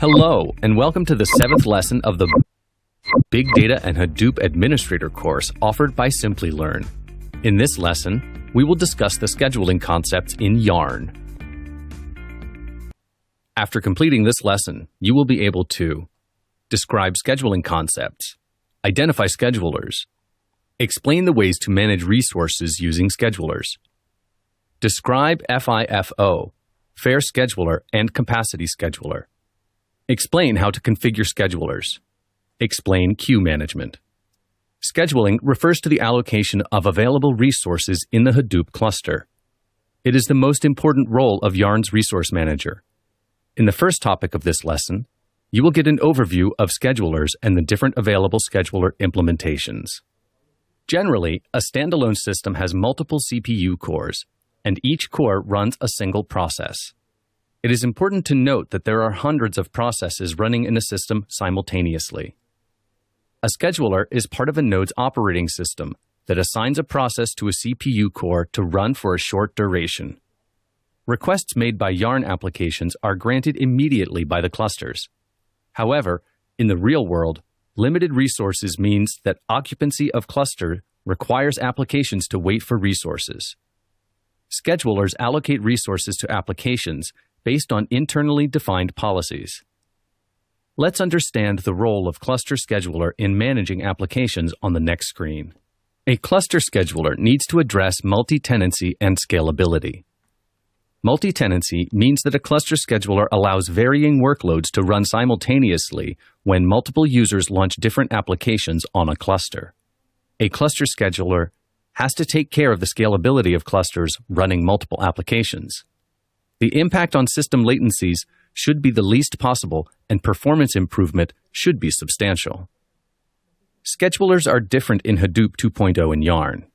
Hello, and welcome to the 7th lesson of the Big Data and Hadoop Administrator course offered by Simplilearn. In this lesson, we will discuss the scheduling concepts in Yarn. After completing this lesson, you will be able to describe scheduling concepts, identify schedulers, explain the ways to manage resources using schedulers, describe FIFO, Fair-Scheduler, and Capacity Scheduler, explain how to configure schedulers, explain queue management. Scheduling refers to the allocation of available resources in the Hadoop cluster. It is the most important role of Yarn's resource manager. In the first topic of this lesson, you will get an overview of schedulers and the different available scheduler implementations. Generally, a standalone system has multiple CPU cores, and each core runs a single process. It is important to note that there are hundreds of processes running in a system simultaneously. A scheduler is part of a node's operating system that assigns a process to a CPU core to run for a short duration. Requests made by Yarn applications are granted immediately by the clusters. However, in the real world, limited resources means that occupancy of cluster requires applications to wait for resources. Schedulers allocate resources to applications based on internally defined policies. Let's understand the role of cluster scheduler in managing applications on the next screen. A cluster scheduler needs to address multi-tenancy and scalability. Multi-tenancy means that a cluster scheduler allows varying workloads to run simultaneously when multiple users launch different applications on a cluster. A cluster scheduler has to take care of the scalability of clusters running multiple applications. The impact on system latencies should be the least possible, and performance improvement should be substantial. Schedulers are different in Hadoop 2.0 and Yarn.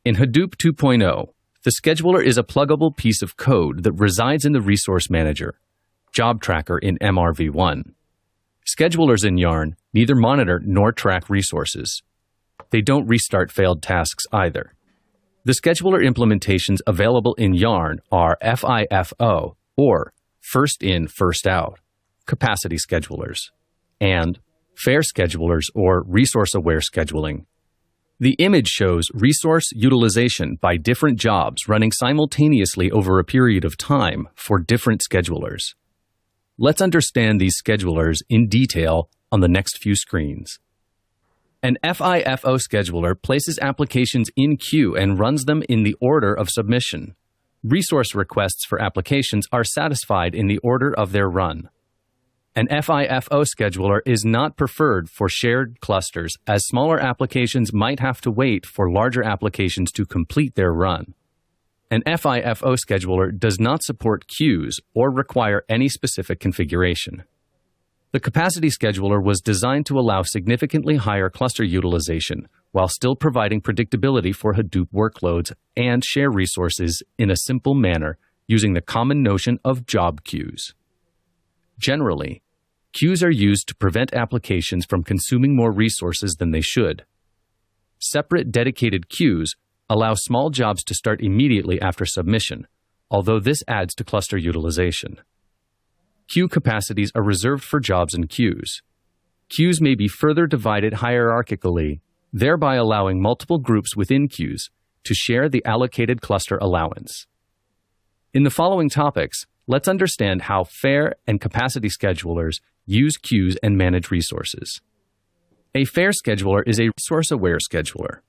In Hadoop 2.0, the scheduler is a pluggable piece of code that resides in the resource manager, job tracker in MRV1. Schedulers in Yarn neither monitor nor track resources. They don't restart failed tasks either. The scheduler implementations available in Yarn are FIFO, or First In, First Out, Capacity Schedulers, and Fair-Schedulers, or Resource-Aware Scheduling. The image shows resource utilization by different jobs running simultaneously over a period of time for different schedulers. Let's understand these schedulers in detail on the next few screens. An FIFO scheduler places applications in queue and runs them in the order of submission. Resource requests for applications are satisfied in the order of their run. An FIFO scheduler is not preferred for shared clusters, as smaller applications might have to wait for larger applications to complete their run. An FIFO scheduler does not support queues or require any specific configuration. The capacity scheduler was designed to allow significantly higher cluster utilization while still providing predictability for Hadoop workloads and share resources in a simple manner using the common notion of job queues. Generally, queues are used to prevent applications from consuming more resources than they should. Separate dedicated queues allow small jobs to start immediately after submission, although this adds to cluster utilization. Queue capacities are reserved for jobs and queues. Queues may be further divided hierarchically, thereby allowing multiple groups within queues to share the allocated cluster allowance. In the following topics, let's understand how fair and capacity schedulers use queues and manage resources. A fair scheduler is a resource-aware scheduler.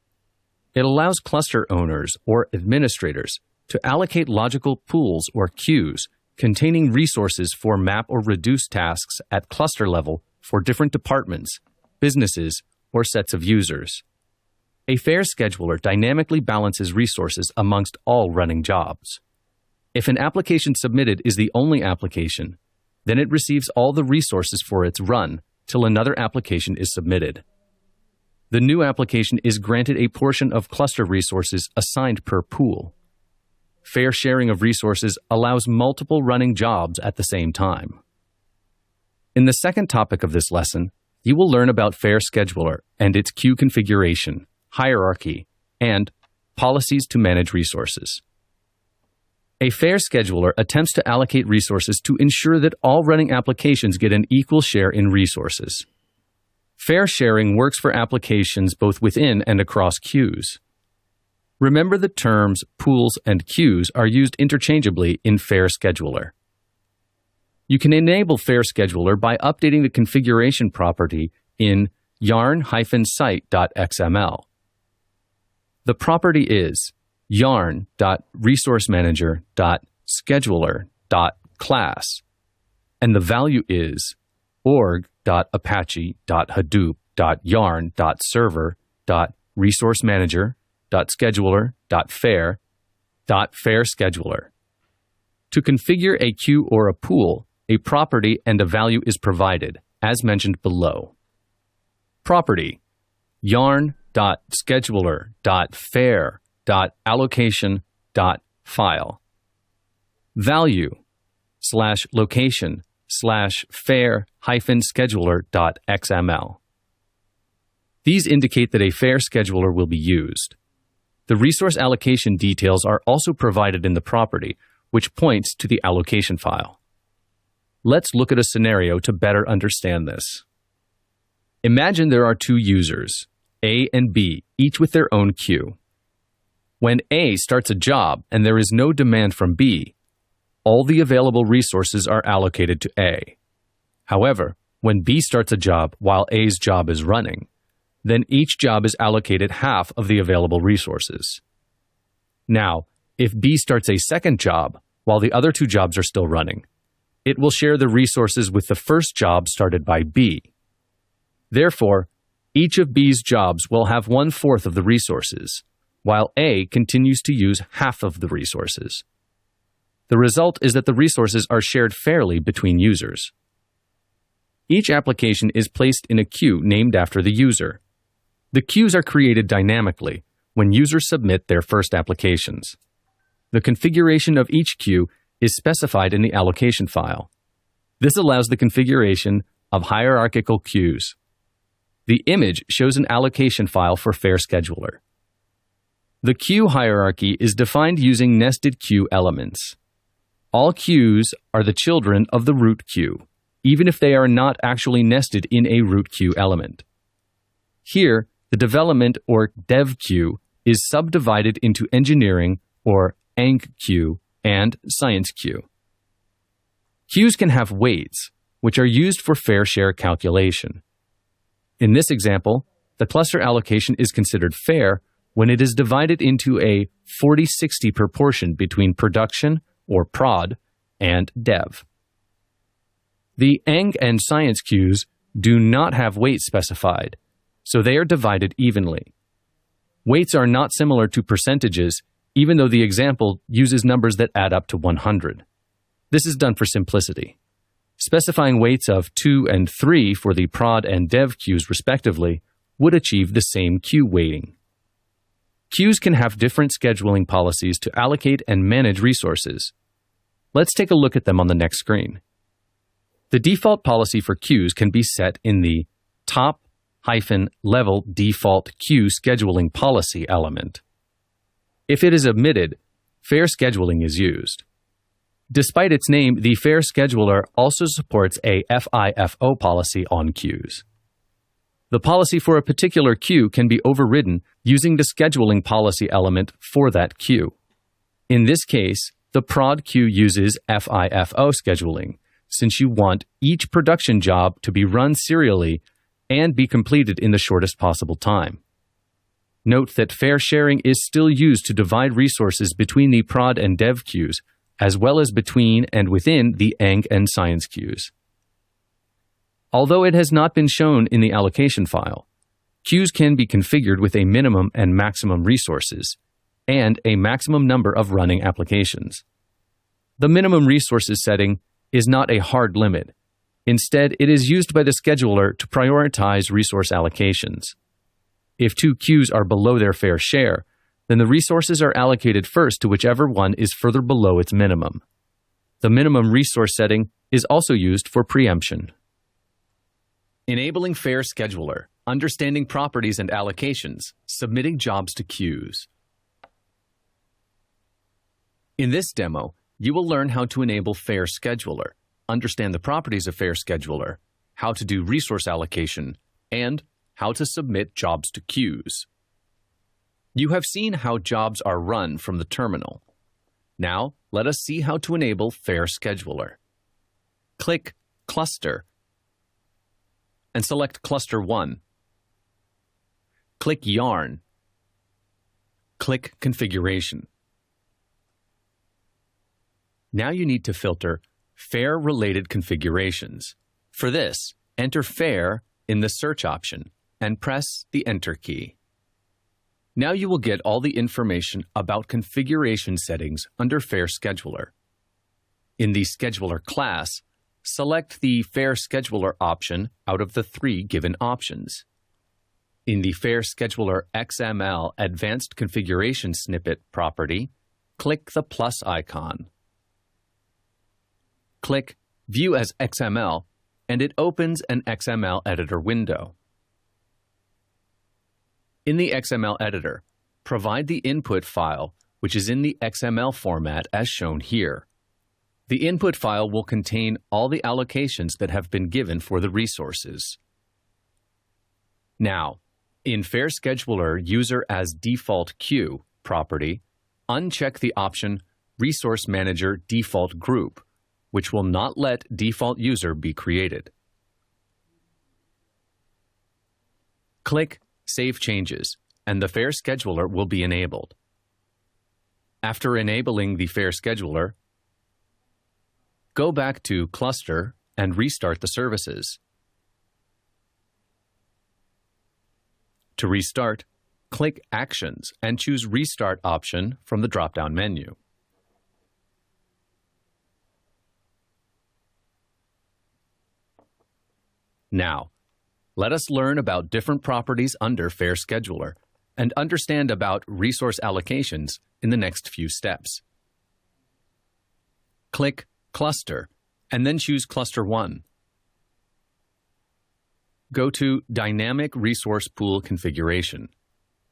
It allows cluster owners or administrators to allocate logical pools or queues containing resources for map or reduce tasks at cluster level for different departments, businesses, or sets of users. A fair scheduler dynamically balances resources amongst all running jobs. If an application submitted is the only application, then it receives all the resources for its run till another application is submitted. The new application is granted a portion of cluster resources assigned per pool. Fair sharing of resources allows multiple running jobs at the same time. In the second topic of this lesson, you will learn about Fair-Scheduler and its queue configuration, hierarchy, and policies to manage resources. A fair scheduler attempts to allocate resources to ensure that all running applications get an equal share in resources. Fair sharing works for applications both within and across queues. Remember the terms pools and queues are used interchangeably in Fair-Scheduler. You can enable Fair-Scheduler by updating the configuration property in yarn-site.xml. The property is yarn.resourcemanager.scheduler.class, and the value is org.apache.hadoop.yarn.server.resource-manager.scheduler.fair.scheduler. To configure a queue or a pool, a property and a value is provided, as mentioned below. Property: yarn.scheduler.fair.allocation.file. Value: /location/fair-scheduler.xml. These indicate that a fair scheduler will be used. The resource allocation details are also provided in the property, which points to the allocation file. Let's look at a scenario to better understand this. Imagine there are two users, A and B, each with their own queue. When A starts a job and there is no demand from B, all the available resources are allocated to A. However, when B starts a job while A's job is running, then each job is allocated half of the available resources. Now, if B starts a second job while the other two jobs are still running, it will share the resources with the first job started by B. Therefore, each of B's jobs will have 1/4 of the resources, while A continues to use half of the resources. The result is that the resources are shared fairly between users. Each application is placed in a queue named after the user. The queues are created dynamically when users submit their first applications. The configuration of each queue is specified in the allocation file. This allows the configuration of hierarchical queues. The image shows an allocation file for Fair-Scheduler. The queue hierarchy is defined using nested queue elements. All queues are the children of the root queue, even if they are not actually nested in a root queue element. Here, the development or dev queue is subdivided into engineering or eng queue and science queue. Queues can have weights, which are used for fair share calculation. In this example, the cluster allocation is considered fair when it is divided into a 40-60 proportion between production, or prod, and dev. The eng and science queues do not have weights specified, so they are divided evenly. Weights are not similar to percentages, even though the example uses numbers that add up to 100. This is done for simplicity. Specifying weights of 2 and 3 for the prod and dev queues respectively would achieve the same queue weighting. Queues can have different scheduling policies to allocate and manage resources. Let's take a look at them on the next screen. The default policy for queues can be set in the top-level default queue scheduling policy element. If it is omitted, fair scheduling is used. Despite its name, the Fair Scheduler also supports a FIFO policy on queues. The policy for a particular queue can be overridden using the scheduling policy element for that queue. In this case, the prod queue uses FIFO scheduling, since you want each production job to be run serially and be completed in the shortest possible time. Note that fair sharing is still used to divide resources between the prod and dev queues, as well as between and within the eng and science queues. Although it has not been shown in the allocation file, queues can be configured with a minimum and maximum resources, and a maximum number of running applications. The minimum resources setting is not a hard limit. Instead, it is used by the scheduler to prioritize resource allocations. If two queues are below their fair share, then the resources are allocated first to whichever one is further below its minimum. The minimum resource setting is also used for preemption. Enabling Fair Scheduler, understanding properties and allocations, submitting jobs to queues. In this demo, you will learn how to enable Fair-Scheduler, understand the properties of Fair-Scheduler, how to do resource allocation, and how to submit jobs to queues. You have seen how jobs are run from the terminal. Now, let us see how to enable Fair-Scheduler. Click Cluster and select Cluster 1. Click Yarn. Click Configuration. Now you need to filter Fair-related configurations. For this, enter Fair in the search option and press the Enter key. Now you will get all the information about configuration settings under Fair-Scheduler. In the Scheduler class, select the Fair-Scheduler option out of the 3 given options. In the Fair-Scheduler.xml Advanced Configuration Snippet property, click the plus icon. Click View as XML, and it opens an XML editor window. In the XML editor, provide the input file, which is in the XML format as shown here. The input file will contain all the allocations that have been given for the resources. Now, in Fair-Scheduler User as Default Queue property, uncheck the option Resource Manager Default Group, which will not let default user be created. Click Save Changes, and the Fair-Scheduler will be enabled. After enabling the Fair-Scheduler, go back to Cluster and restart the services. To restart, click Actions and choose Restart option from the drop-down menu. Now, let us learn about different properties under Fair-Scheduler and understand about resource allocations in the next few steps. Click Cluster and then choose Cluster 1. Go to Dynamic Resource Pool Configuration.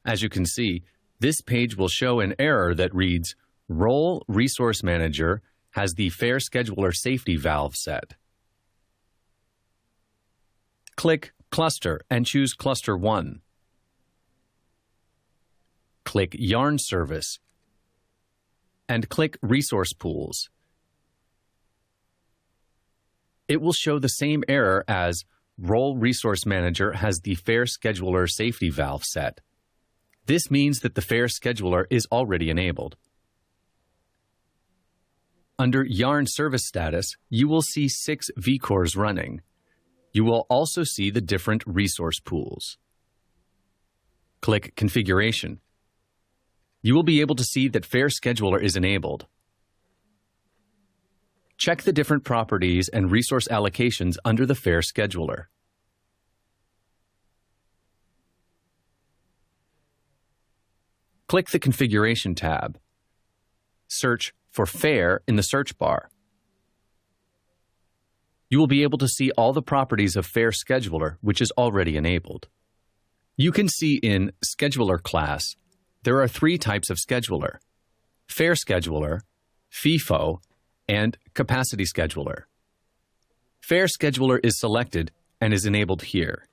As you can see, this page will show an error that reads, Role Resource Manager has the Fair-Scheduler safety valve set. Click Cluster and choose Cluster 1. Click Yarn Service and click Resource Pools. It will show the same error as Role Resource Manager has the Fair-Scheduler safety valve set. This means that the Fair-Scheduler is already enabled. Under Yarn Service Status, you will see 6 vCores running. You will also see the different resource pools. Click Configuration. You will be able to see that Fair-Scheduler is enabled. Check the different properties and resource allocations under the Fair-Scheduler. Click the Configuration tab. Search for Fair in the search bar. You will be able to see all the properties of Fair-Scheduler, which is already enabled. You can see in Scheduler class, there are 3 types of scheduler: Fair-Scheduler, FIFO, and Capacity Scheduler. Fair-Scheduler is selected and is enabled here.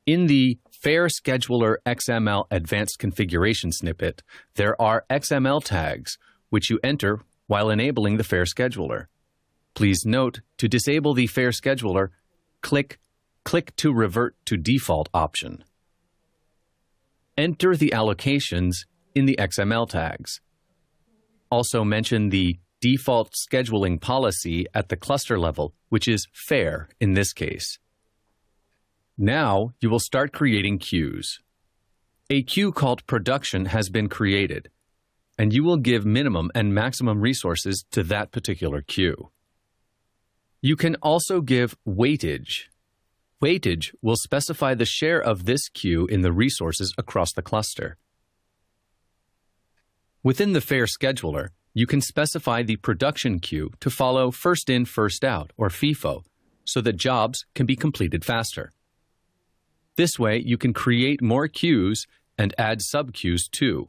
In the Fair-Scheduler.xml Advanced Configuration Snippet, there are XML tags, which you enter while enabling the Fair-Scheduler. Please note, to disable the Fair-Scheduler, click to Revert to Default option. Enter the allocations in the XML tags. Also mention the default scheduling policy at the cluster level, which is Fair in this case. Now you will start creating queues. A queue called Production has been created, and you will give minimum and maximum resources to that particular queue. You can also give weightage. Weightage will specify the share of this queue in the resources across the cluster. Within the Fair-Scheduler, you can specify the production queue to follow first in, first out, or FIFO, so that jobs can be completed faster. This way, you can create more queues and add subqueues too.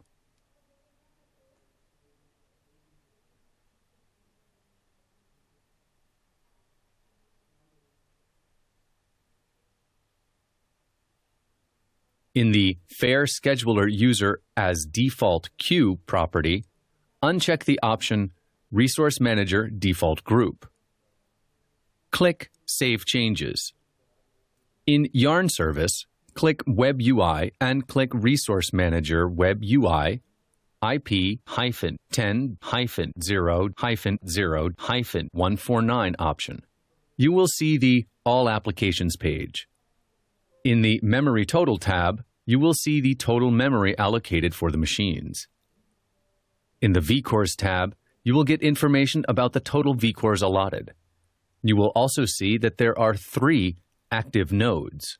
In the Fair-Scheduler User as Default Queue property, uncheck the option Resource Manager Default Group. Click Save Changes. In Yarn Service, click Web UI and click Resource Manager Web UI IP-10-0-0-149 option. You will see the All Applications page. In the Memory Total tab, you will see the total memory allocated for the machines. In the vCores tab, you will get information about the total vCores allotted. You will also see that there are 3 active nodes.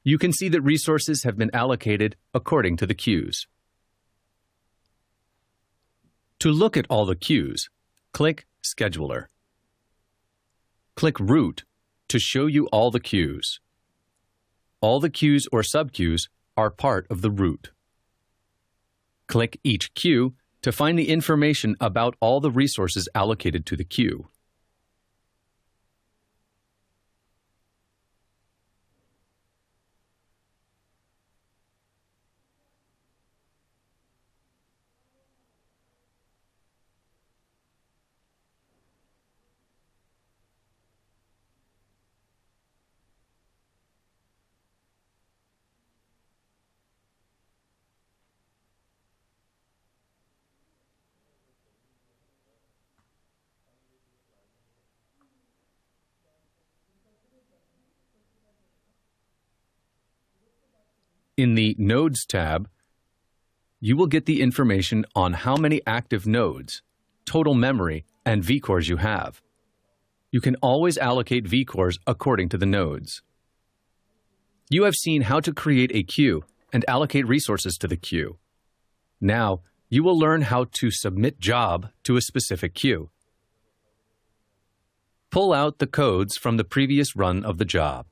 You can see that resources have been allocated according to the queues. To look at all the queues, click Scheduler. Click Root to show you all the queues. All the queues or subqueues are part of the root. Click each queue to find the information about all the resources allocated to the queue. In the Nodes tab, you will get the information on how many active nodes, total memory, and vCores you have. You can always allocate vCores according to the nodes. You have seen how to create a queue and allocate resources to the queue. Now, you will learn how to submit job to a specific queue. Pull out the codes from the previous run of the job.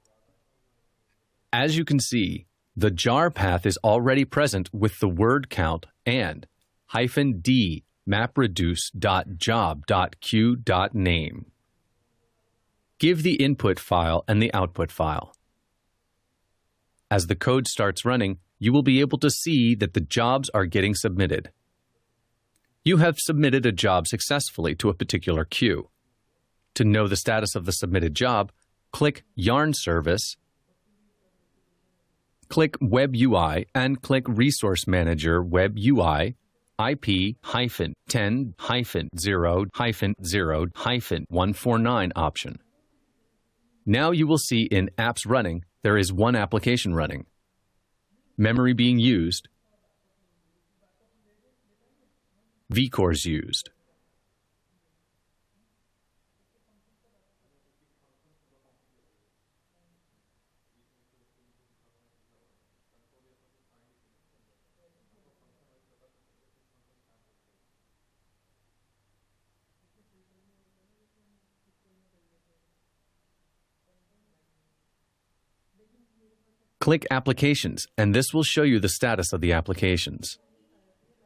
As you can see, the jar path is already present with the word count and -d mapreduce.job.queue.name. Give the input file and the output file. As the code starts running, you will be able to see that the jobs are getting submitted. You have submitted a job successfully to a particular queue. To know the status of the submitted job, click Yarn Service, click Web UI, and click Resource Manager Web UI IP-10-0-0-149 option. Now you will see in Apps Running, there is one application running. Memory being used, vCores used. Click Applications, and this will show you the status of the applications.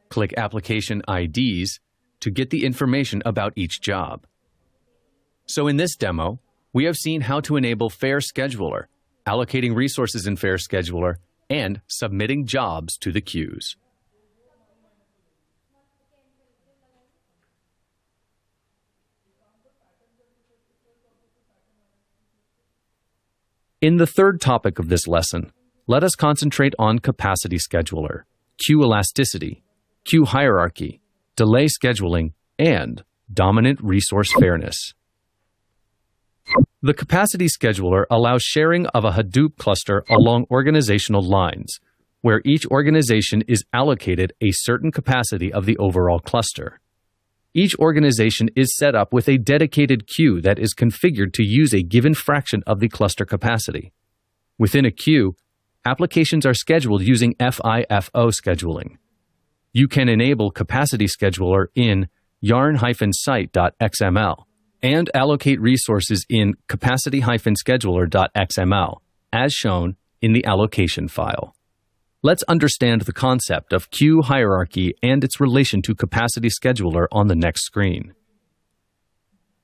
Click Application IDs to get the information about each job. So in this demo, we have seen how to enable Fair-Scheduler, allocating resources in Fair-Scheduler, and submitting jobs to the queues. In the third topic of this lesson, let us concentrate on Capacity Scheduler, Queue Elasticity, Queue Hierarchy, Delay Scheduling, and Dominant Resource Fairness. The Capacity Scheduler allows sharing of a Hadoop cluster along organizational lines, where each organization is allocated a certain capacity of the overall cluster. Each organization is set up with a dedicated queue that is configured to use a given fraction of the cluster capacity. Within a queue, applications are scheduled using FIFO scheduling. You can enable Capacity Scheduler in yarn-site.xml and allocate resources in capacity-scheduler.xml, as shown in the allocation file. Let's understand the concept of queue hierarchy and its relation to Capacity Scheduler on the next screen.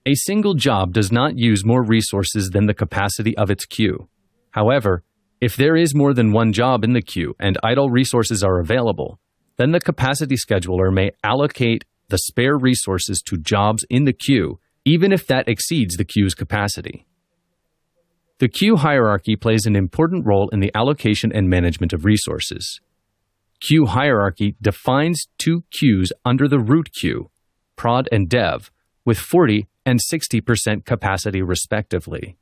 A single job does not use more resources than the capacity of its queue. However, If there is more than one job in the queue and idle resources are available, then the capacity scheduler may allocate the spare resources to jobs in the queue, even if that exceeds the queue's capacity. The queue hierarchy plays an important role in the allocation and management of resources. Queue hierarchy defines two queues under the root queue, prod and dev, with 40 and 60% capacity respectively.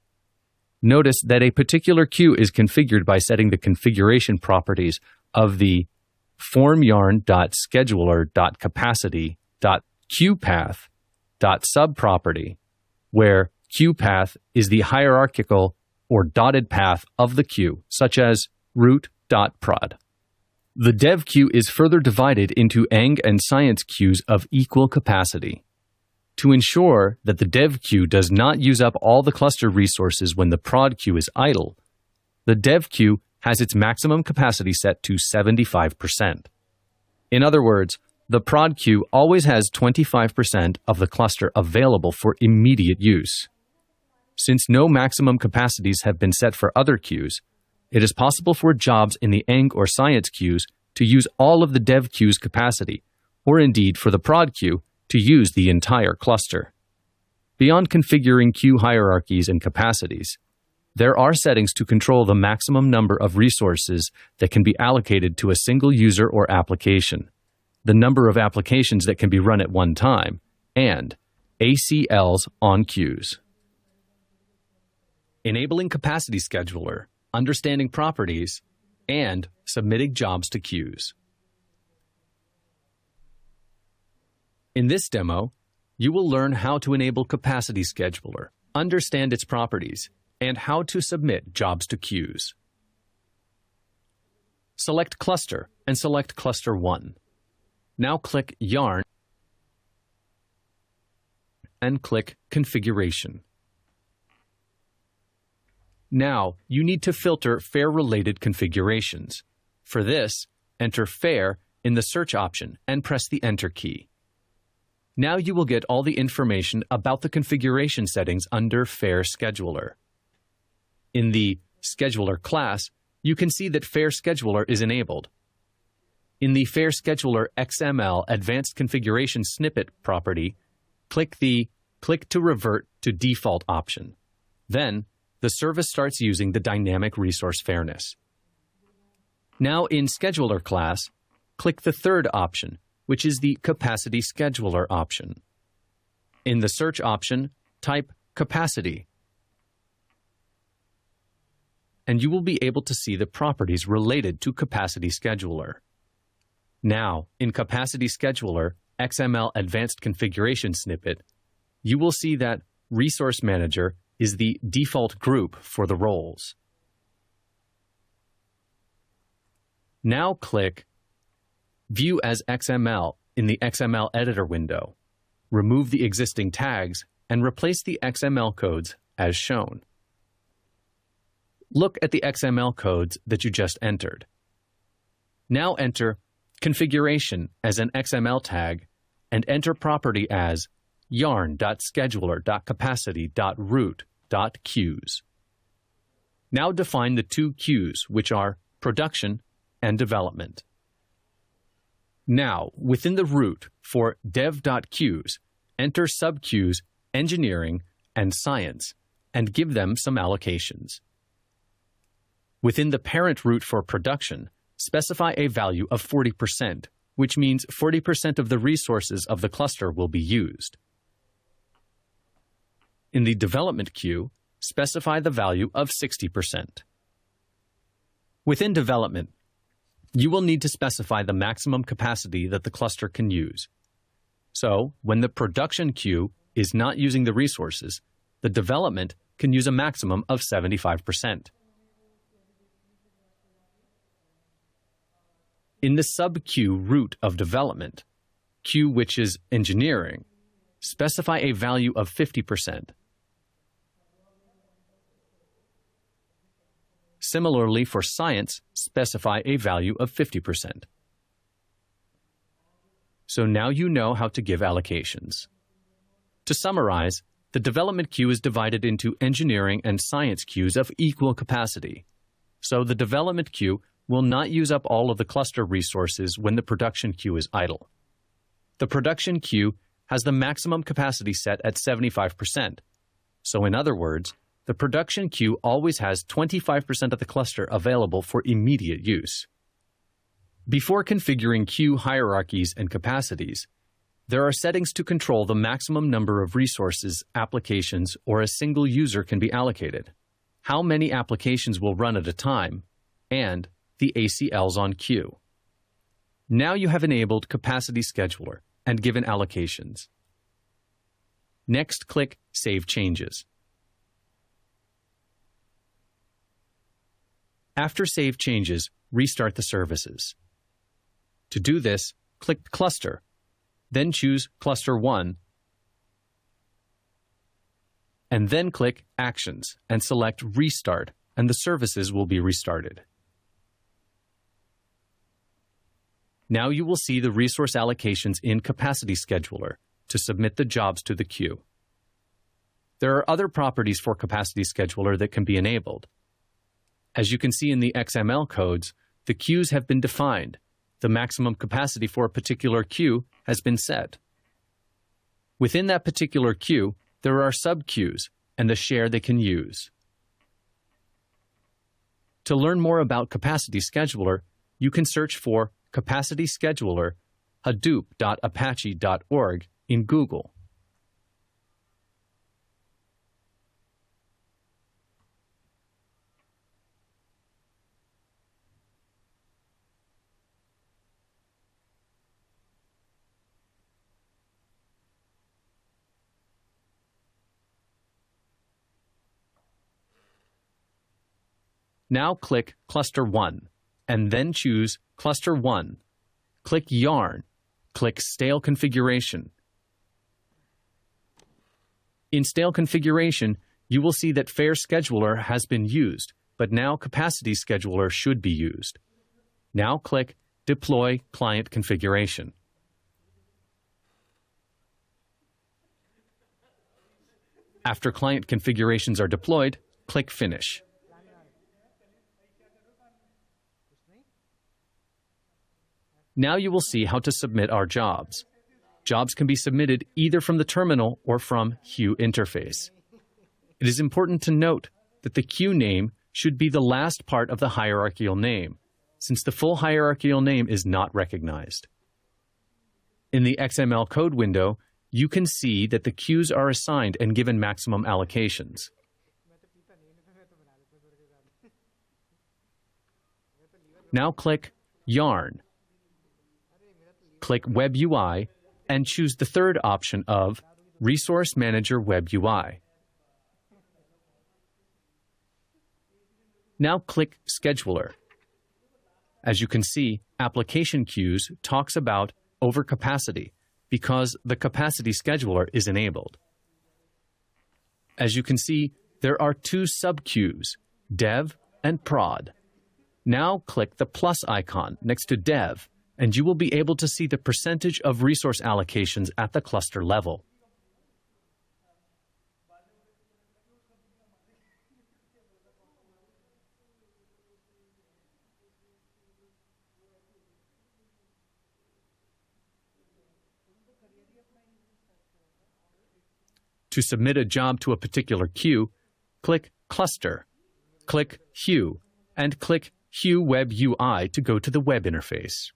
Notice that a particular queue is configured by setting the configuration properties of the formYarn.scheduler.capacity.queuePath.subproperty, where queuePath is the hierarchical or dotted path of the queue, such as root.prod. The dev queue is further divided into eng and science queues of equal capacity. To ensure that the dev queue does not use up all the cluster resources when the prod queue is idle, the dev queue has its maximum capacity set to 75%. In other words, the prod queue always has 25% of the cluster available for immediate use. Since no maximum capacities have been set for other queues, it is possible for jobs in the eng or science queues to use all of the dev queue's capacity, or indeed for the prod queue to use the entire cluster. Beyond configuring queue hierarchies and capacities, there are settings to control the maximum number of resources that can be allocated to a single user or application, the number of applications that can be run at one time, and ACLs on queues. Enabling Capacity Scheduler, understanding properties, and submitting jobs to queues. In this demo, you will learn how to enable Capacity Scheduler, understand its properties, and how to submit jobs to queues. Select Cluster and select Cluster 1. Now click Yarn and click Configuration. Now, you need to filter FAIR-related configurations. For this, enter FAIR in the search option and press the Enter key. Now you will get all the information about the configuration settings under Fair-Scheduler. In the Scheduler class, you can see that Fair-Scheduler is enabled. In the Fair-Scheduler.xml Advanced Configuration Snippet property, click the Click to Revert to Default option. Then, the service starts using the dynamic resource fairness. Now in Scheduler class, click the third option, which is the Capacity Scheduler option. In the search option, type Capacity, and you will be able to see the properties related to Capacity Scheduler. Now, in Capacity Scheduler XML Advanced Configuration Snippet, you will see that Resource Manager is the default group for the roles. Now click View as XML in the XML editor window. Remove the existing tags and replace the XML codes as shown. Look at the XML codes that you just entered. Now enter Configuration as an XML tag and enter property as yarn.scheduler.capacity.root.queues. Now define the two queues, which are production and development. Now, within the root for dev.queues, enter subqueues engineering and science and give them some allocations. Within the parent root for production, specify a value of 40%, which means 40% of the resources of the cluster will be used. In the development queue, specify the value of 60%. Within development, you will need to specify the maximum capacity that the cluster can use. So, when the production queue is not using the resources, the development can use a maximum of 75%. In the sub-queue root of development, queue which is engineering, specify a value of 50%. Similarly, for science, specify a value of 50%. So now you know how to give allocations. To summarize, the development queue is divided into engineering and science queues of equal capacity. so the development queue will not use up all of the cluster resources when the production queue is idle. The production queue has the maximum capacity set at 75%. So in other words, the production queue always has 25% of the cluster available for immediate use. Before configuring queue hierarchies and capacities, there are settings to control the maximum number of resources, applications, or a single user can be allocated, how many applications will run at a time, and the ACLs on queue. Now you have enabled Capacity Scheduler and given allocations. Next, click Save Changes. After Save Changes, restart the services. To do this, click Cluster, then choose Cluster 1, and then click Actions and select Restart, and the services will be restarted. Now you will see the resource allocations in Capacity Scheduler to submit the jobs to the queue. There are other properties for Capacity Scheduler that can be enabled. As you can see in the XML codes, the queues have been defined. The maximum capacity for a particular queue has been set. Within that particular queue, there are sub-queues and the share they can use. To learn more about Capacity Scheduler, you can search for Capacity Scheduler hadoop.apache.org in Google. Now click Cluster 1, and then choose Cluster 1. Click Yarn. Click Stale Configuration. In Stale Configuration, you will see that Fair-Scheduler has been used, but now Capacity Scheduler should be used. Now click Deploy Client Configuration. After client configurations are deployed, click Finish. Now you will see how to submit our jobs. Jobs can be submitted either from the terminal or from queue interface. It is important to note that the queue name should be the last part of the hierarchical name, since the full hierarchical name is not recognized. In the XML code window, you can see that the queues are assigned and given maximum allocations. Now click Yarn. Click Web UI and choose the third option of Resource Manager Web UI. Now click Scheduler. As you can see, Application Queues talks about overcapacity because the Capacity Scheduler is enabled. As you can see, there are two sub-queues, Dev and Prod. Now click the plus icon next to Dev, and you will be able to see the percentage of resource allocations at the cluster level. To submit a job to a particular queue, click Cluster, click Queue, and click Queue Web UI to go to the web interface.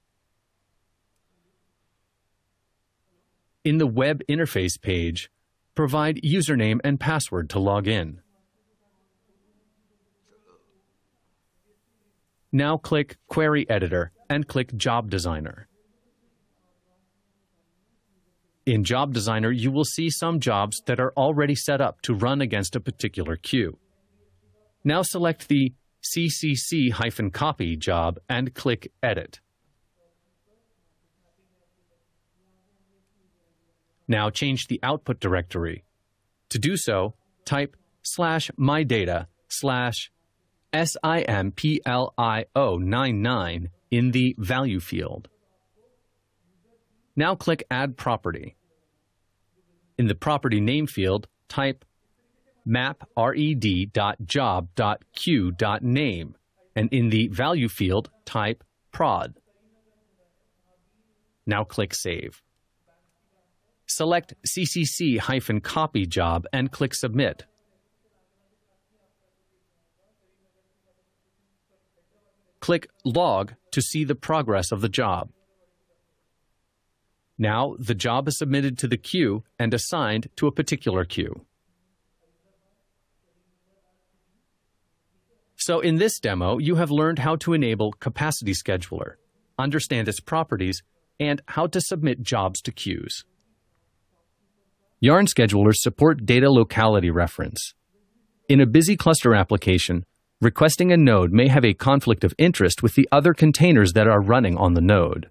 In the web interface page, provide username and password to log in. Now click Query Editor and click Job Designer. In Job Designer, you will see some jobs that are already set up to run against a particular queue. Now select the CCC-copy job and click Edit. Now change the output directory. To do so, type /mydata/simplio99 in the value field. Now click Add Property. In the property name field, type map.red.job.queue.name and in the value field, type prod. Now click Save. Select CCC-copy job and click Submit. Click Log to see the progress of the job. Now the job is submitted to the queue and assigned to a particular queue. So in this demo, you have learned how to enable Capacity Scheduler, understand its properties, and how to submit jobs to queues. Yarn schedulers support data locality reference. In a busy cluster application, requesting a node may have a conflict of interest with the other containers that are running on the node.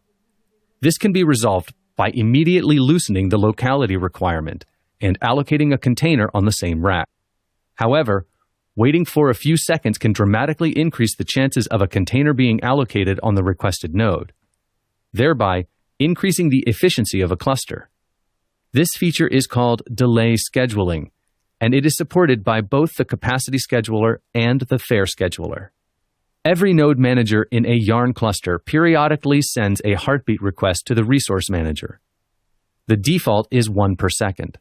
This can be resolved by immediately loosening the locality requirement and allocating a container on the same rack. However, waiting for a few seconds can dramatically increase the chances of a container being allocated on the requested node, thereby increasing the efficiency of a cluster. This feature is called delay scheduling, and it is supported by both the Capacity Scheduler and the Fair-Scheduler. Every node manager in a Yarn cluster periodically sends a heartbeat request to the resource manager. The default is 1 per second.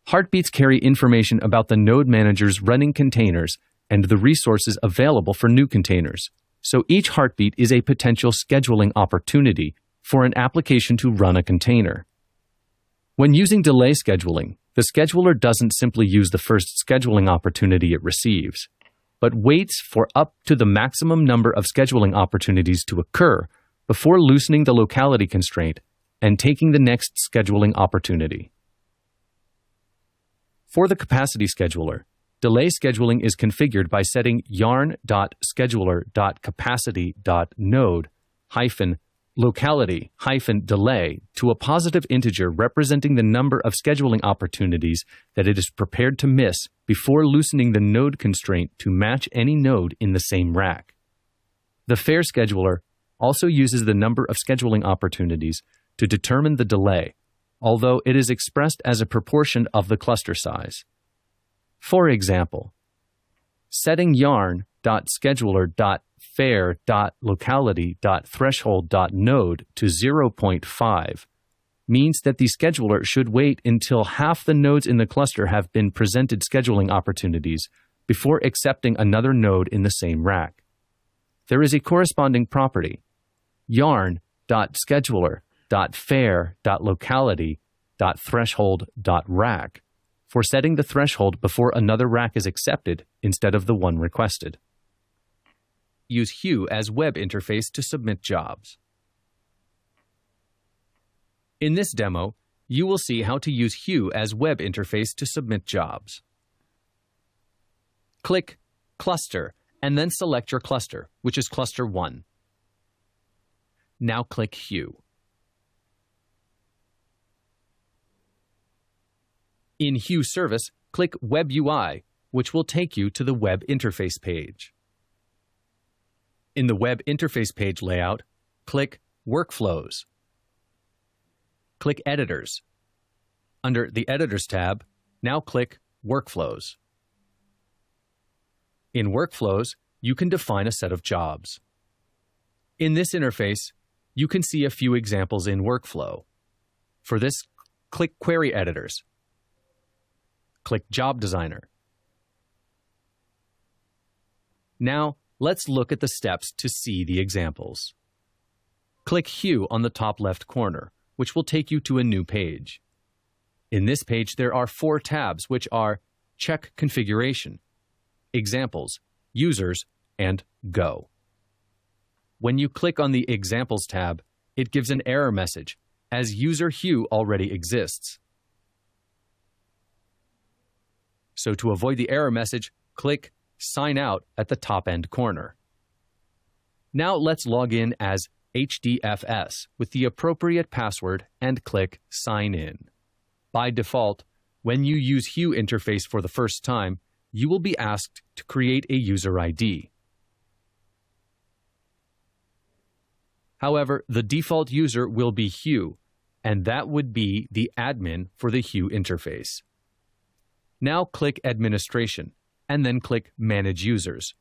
Heartbeats carry information about the node manager's running containers and the resources available for new containers, so each heartbeat is a potential scheduling opportunity for an application to run a container. When using delay scheduling, the scheduler doesn't simply use the first scheduling opportunity it receives, but waits for up to the maximum number of scheduling opportunities to occur before loosening the locality constraint and taking the next scheduling opportunity. For the Capacity Scheduler, delay scheduling is configured by setting yarn.scheduler.capacity.node-locality-delay to a positive integer representing the number of scheduling opportunities that it is prepared to miss before loosening the node constraint to match any node in the same rack. The Fair-Scheduler also uses the number of scheduling opportunities to determine the delay, although it is expressed as a proportion of the cluster size. For example, setting yarn.scheduler.fair.locality.threshold.node to 0.5 means that the scheduler should wait until half the nodes in the cluster have been presented scheduling opportunities before accepting another node in the same rack. There is a corresponding property, yarn.scheduler.fair.locality.threshold.rack, for setting the threshold before another rack is accepted instead of the one requested. Use Hue as web interface to submit jobs. In this demo, you will see how to use Hue as web interface to submit jobs. Click Cluster and then select your cluster, which is Cluster 1. Now click Hue. In Hue Service, click Web UI, which will take you to the web interface page. In the web interface page layout, click Workflows. Click Editors. Under the Editors tab, now click Workflows. In Workflows, you can define a set of jobs. In this interface, you can see a few examples in Workflow. For this, click Query Editors. Click Job Designer. Now, let's look at the steps to see the examples. Click Hue on the top left corner, which will take you to a new page. In this page, there are 4 tabs, which are Check Configuration, Examples, Users, and Go. When you click on the Examples tab, it gives an error message, as user Hue already exists. So to avoid the error message, click Sign Out at the top end corner. Now let's log in as HDFS with the appropriate password and click Sign In. By default, when you use Hue interface for the first time, you will be asked to create a user ID. However, the default user will be Hue, and that would be the admin for the Hue interface. Now click Administration, and then click Manage Users.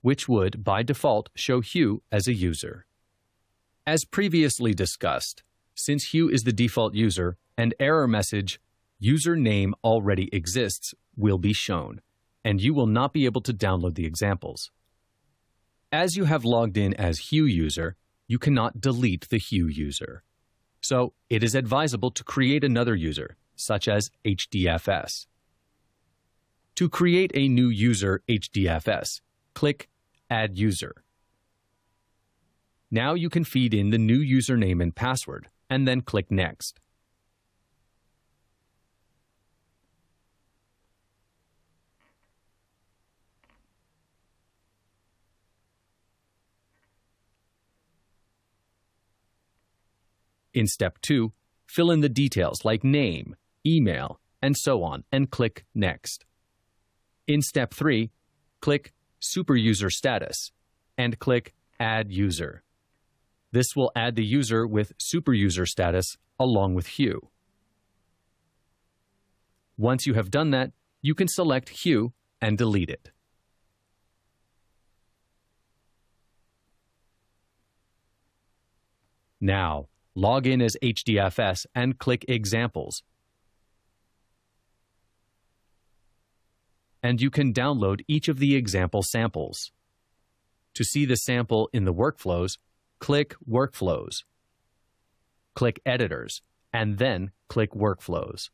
which would, by default, show Hugh as a user. As previously discussed, since Hugh is the default user, an error message, "User name already exists," will be shown, and you will not be able to download the examples. As you have logged in as Hugh user, you cannot delete the Hugh user. So it is advisable to create another user, such as HDFS. To create a new user HDFS, click Add User. Now you can feed in the new username and password, and then click Next. In Step 2, fill in the details like name, email, and so on, and click Next. In Step 3, click Superuser Status and click Add User. This will add the user with superuser status along with Hugh. Once you have done that, you can select Hugh and delete it. Now, log in as HDFS and click Examples. And you can download each of the example samples. To see the sample in the workflows, click Workflows. Click Editors, and then click Workflows.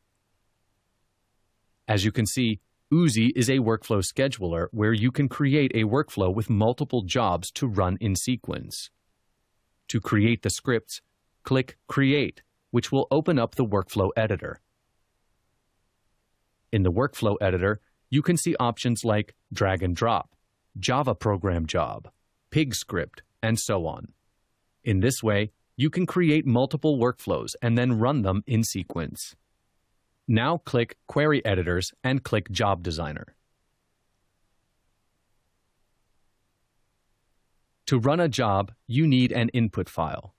As you can see, Uzi is a workflow scheduler where you can create a workflow with multiple jobs to run in sequence. To create the scripts, click Create, which will open up the workflow editor. In the workflow editor, you can see options like drag and drop, Java program job, pig script, and so on. In this way, you can create multiple workflows and then run them in sequence. Now click Query Editors and click Job Designer. To run a job, you need an input file.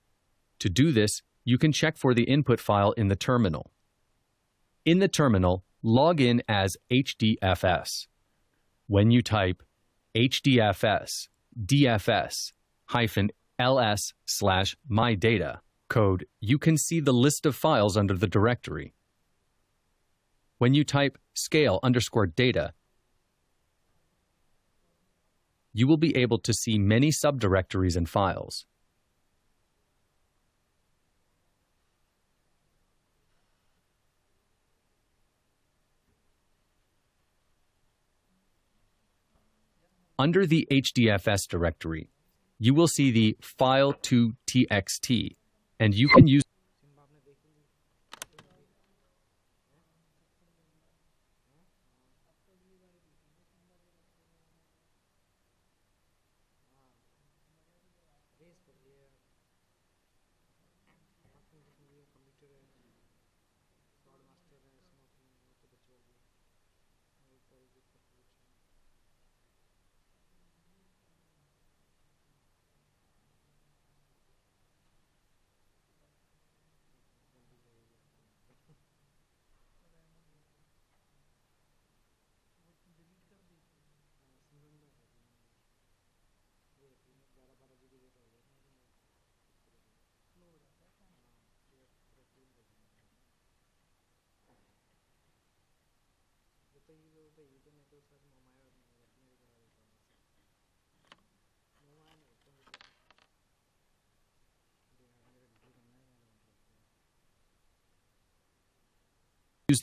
To do this, you can check for the input file in the terminal. In the terminal, log in as HDFS. When you type HDFS DFS-ls/mydata code, you can see the list of files under the directory. When you type scale_data, you will be able to see many subdirectories and files. Under the HDFS directory, you will see the file2.txt, and you can use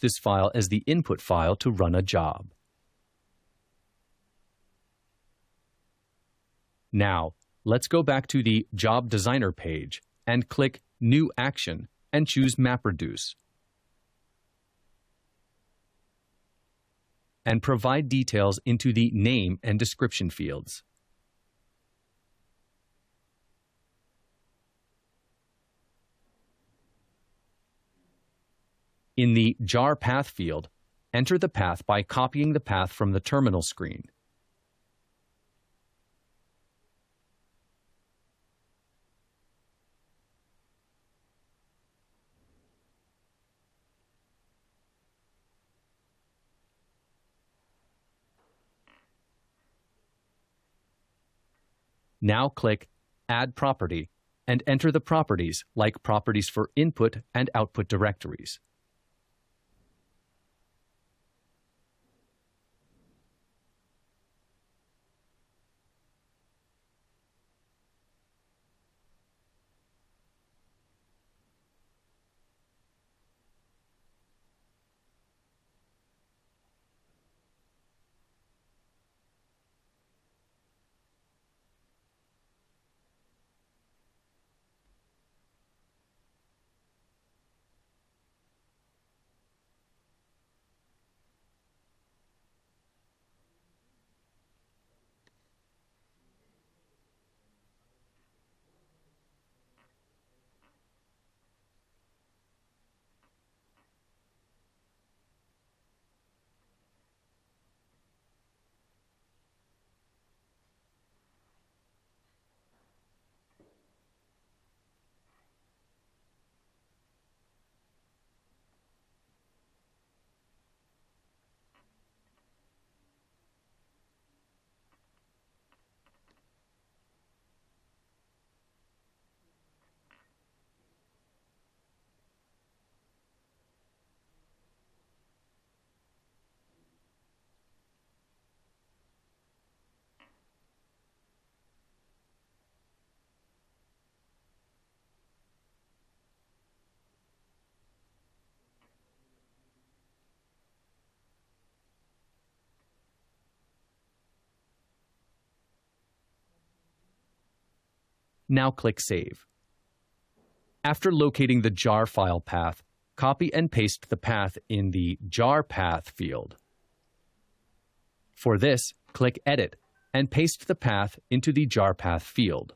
this file as the input file to run a job. Now, let's go back to the Job Designer page and click New Action and choose MapReduce. And provide details into the name and description fields. In the jar path field, enter the path by copying the path from the terminal screen. Now click Add Property and enter the properties like properties for input and output directories. Now click Save. After locating the jar file path, copy and paste the path in the jar path field. For this, click Edit and paste the path into the jar path field.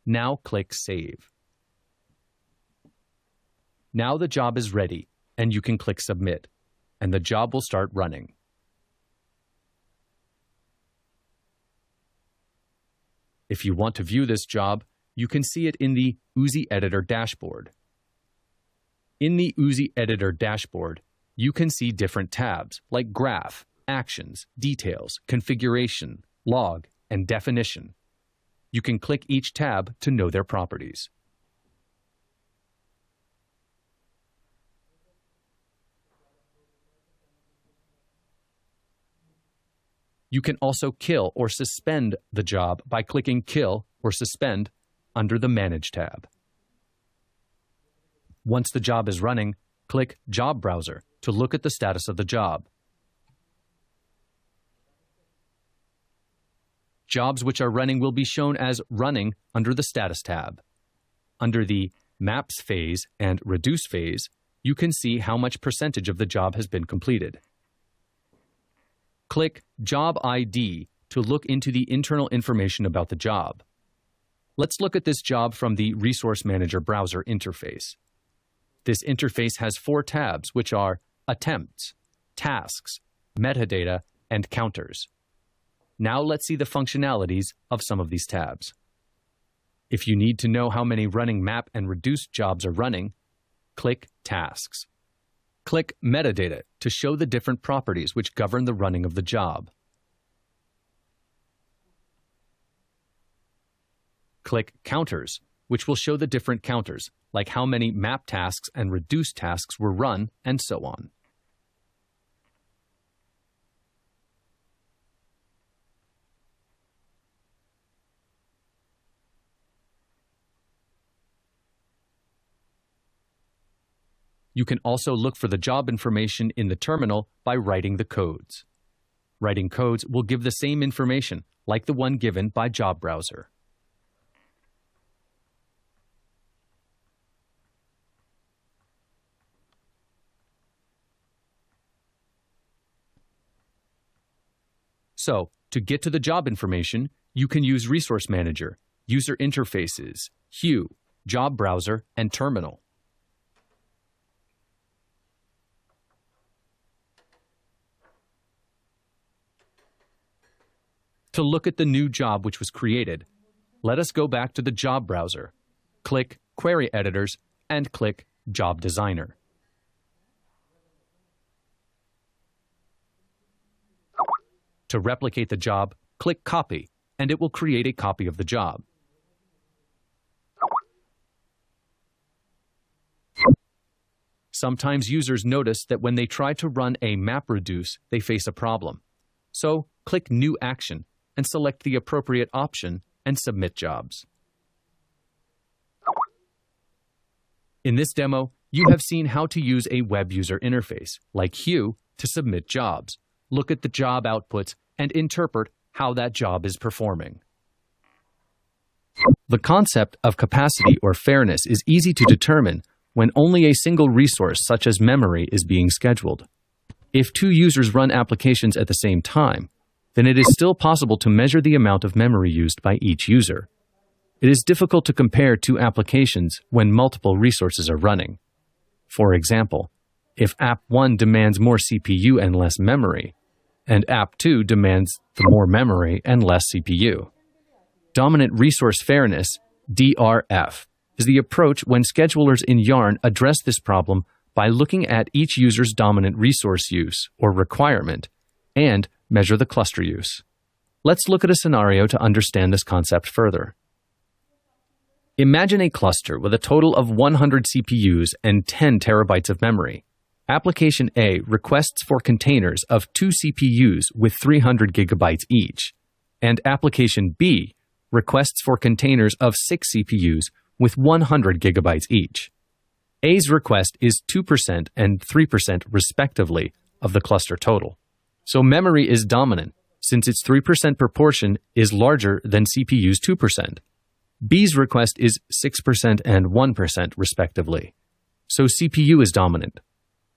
Now click Save. Now the job is ready, and you can click Submit, and the job will start running. If you want to view this job, you can see it in the Oozie Editor dashboard. In the Oozie Editor dashboard, you can see different tabs like Graph, Actions, Details, Configuration, Log, and Definition. You can click each tab to know their properties. You can also kill or suspend the job by clicking Kill or Suspend under the Manage tab. Once the job is running, click Job Browser to look at the status of the job. Jobs which are running will be shown as running under the Status tab. Under the Maps phase and Reduce phase, you can see how much percentage of the job has been completed. Click Job ID to look into the internal information about the job. Let's look at this job from the Resource Manager browser interface. This interface has 4 tabs, which are Attempts, Tasks, Metadata, and Counters. Now let's see the functionalities of some of these tabs. If you need to know how many running map and reduce jobs are running, click Tasks. Click Metadata to show the different properties which govern the running of the job. Click Counters, which will show the different counters, like how many map tasks and reduce tasks were run, and so on. You can also look for the job information in the terminal by writing the codes. Writing codes will give the same information, like the one given by Job Browser. So, to get to the job information, you can use Resource Manager, User Interfaces, Hue, Job Browser, and Terminal. To look at the new job which was created, let us go back to the Job Browser. Click Query Editors, and click Job Designer. To replicate the job, click Copy, and it will create a copy of the job. Sometimes users notice that when they try to run a MapReduce, they face a problem. So, click New Action and select the appropriate option and submit jobs. In this demo, you have seen how to use a web user interface, like Hue, to submit jobs, look at the job outputs, and interpret how that job is performing. The concept of capacity or fairness is easy to determine when only a single resource, such as memory, is being scheduled. If two users run applications at the same time, then it is still possible to measure the amount of memory used by each user. It is difficult to compare two applications when multiple resources are running. For example, if App 1 demands more CPU and less memory, and App 2 demands more memory and less CPU. Dominant Resource Fairness, DRF, is the approach when schedulers in Yarn address this problem by looking at each user's dominant resource use, or requirement, and measure the cluster use. Let's look at a scenario to understand this concept further. Imagine a cluster with a total of 100 CPUs and 10 terabytes of memory. Application A requests for containers of 2 CPUs with 300 gigabytes each, and Application B requests for containers of 6 CPUs with 100 gigabytes each. A's request is 2% and 3% respectively of the cluster total. So memory is dominant, since its 3% proportion is larger than CPU's 2%. B's request is 6% and 1% respectively. So CPU is dominant.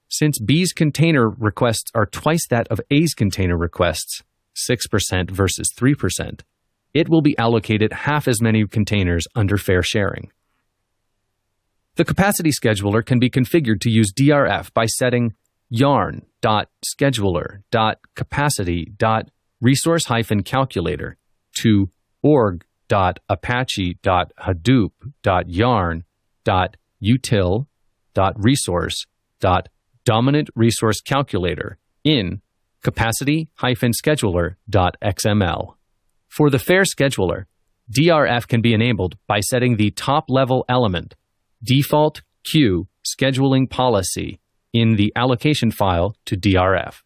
Since B's container requests are twice that of A's container requests, 6% versus 3%, it will be allocated half as many containers under fair sharing. The capacity scheduler can be configured to use DRF by setting yarn.scheduler.capacity.resource-calculator to org.apache.hadoop.yarn.util.resource.dominant resource calculator in capacity-scheduler.xml. For the Fair-Scheduler, DRF can be enabled by setting the top-level element, default queue scheduling policy, in the allocation file to DRF.